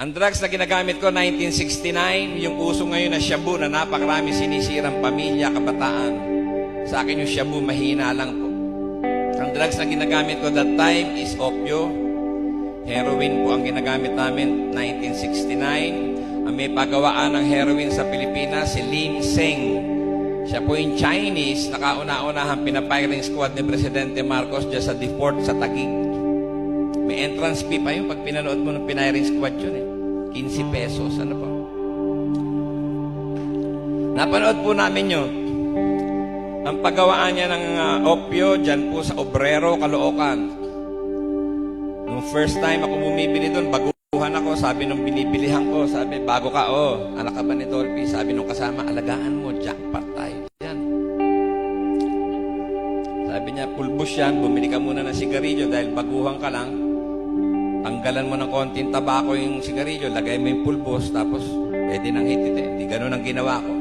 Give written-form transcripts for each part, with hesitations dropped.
Ang drugs na ginagamit ko, 1969, yung uso ngayon na shabu na napakarami sinisirang pamilya, kabataan. Sa akin yung shabu, mahina lang po. Ang drugs na ginagamit ko that time is opio. Heroin po ang ginagamit namin, 1969. Ang may pagawaan ng heroin sa Pilipinas, si Lin Seng. Siya po yung Chinese, nakauna-unahang pinapiring squad ni Presidente Marcos dyan sa Deport sa Taguig. May entrance fee pa yun pag pinanood mo ng pinapiring squad yun eh. 15 pesos, ano po. Napanood po namin yun. Ang paggawaan niya ng opio dyan po sa Obrero, Caloocan. Nung first time ako bumibili doon, baguhan ako, sabi nung binibilihan ko, sabi, bago ka, anak ka ba ni Dolphy? Sabi nung kasama, alagaan mo, jackpot tayo. Yan. Sabi niya, pulbos yan, bumili ka muna ng sigarilyo dahil baguhan ka lang. Tanggalan mo ng konting tabako yung sigarilyo, lagay mo yung pulbos, tapos pwede nang hititin. Hindi ganun ang ginawa ko.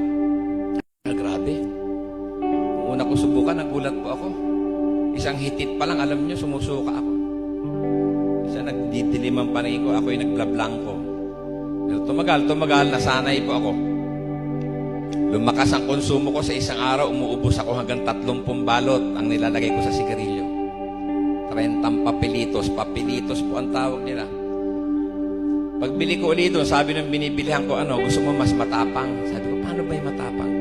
Grabe. Nung una ko subukan, nagulat po ako. Isang hitit pa lang, alam niyo, sumusuka ako. Isa nagdidilim ang paningin ko, ako yung nagblablanko. Pero tumagal, nasanay po ako. Lumakas ang konsumo ko sa isang araw, umuubos ako hanggang 30 balot ang nilalagay ko sa sigarilyo. 30 papelitos po ang tawag nila. Pagbili ko ulit doon, sabi ng binibilihan ko, gusto mo mas matapang? Sabi ko, paano ba yung matapang?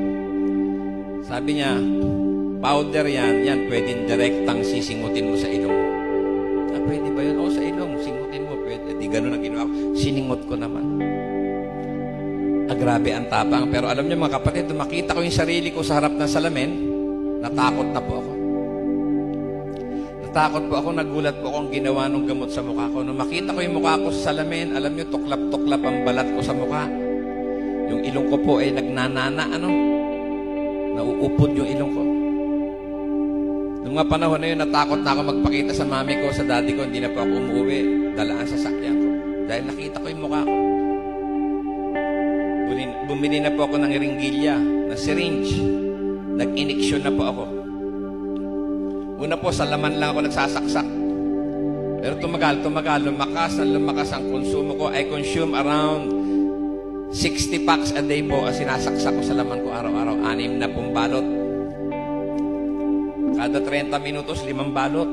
Sabi niya, powder yan pwedeng direktang sisingutin mo sa ilong mo. Pwede ba yun? Sa ilong, singutin mo, pwede. Di ganun ang ginawa ko. Siningot ko naman. Grabe ang tapang. Pero alam niyo mga kapatid, makita ko yung sarili ko sa harap ng salamin, natakot na po ako. Natakot po ako, nagulat po akong ginawa ng gamot sa mukha ko. Nung makita ko yung mukha ko sa salamin, alam niyo, tuklap-tuklap ang balat ko sa mukha. Yung ilong ko po ay nagnanana, nauupod yung ilong ko. Noong mga panahon na yun, natakot na ako magpakita sa mami ko, sa daddy ko, hindi na po ako umuwi. Dalaan sa sakyan ko. Dahil nakita ko yung mukha ko. Bumili na po ako ng ringgilya, na syringe. Nag-iniksyon na po ako. Una po, sa laman lang ako nagsasaksak. Pero tumagal, lumakas ang konsumo ko. I consume around 60 packs a day po ang sinasaksak ko sa laman ko araw-araw. 6 na pong balot. Kada 30 minutos, 5 balot.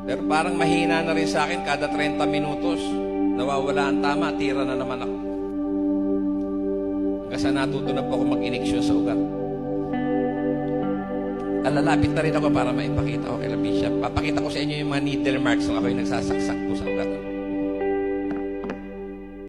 Pero parang mahina na rin sa akin, kada 30 minutos, nawawala ang tama, tira na naman ako. Kasi natuto na po ako mag-iniksyon sa ugat. Lalapit na rin ako para maipakita ko kay Bishop. Papakita ko sa inyo yung mga needle marks nung ako yung nagsasaksak po sa ugat.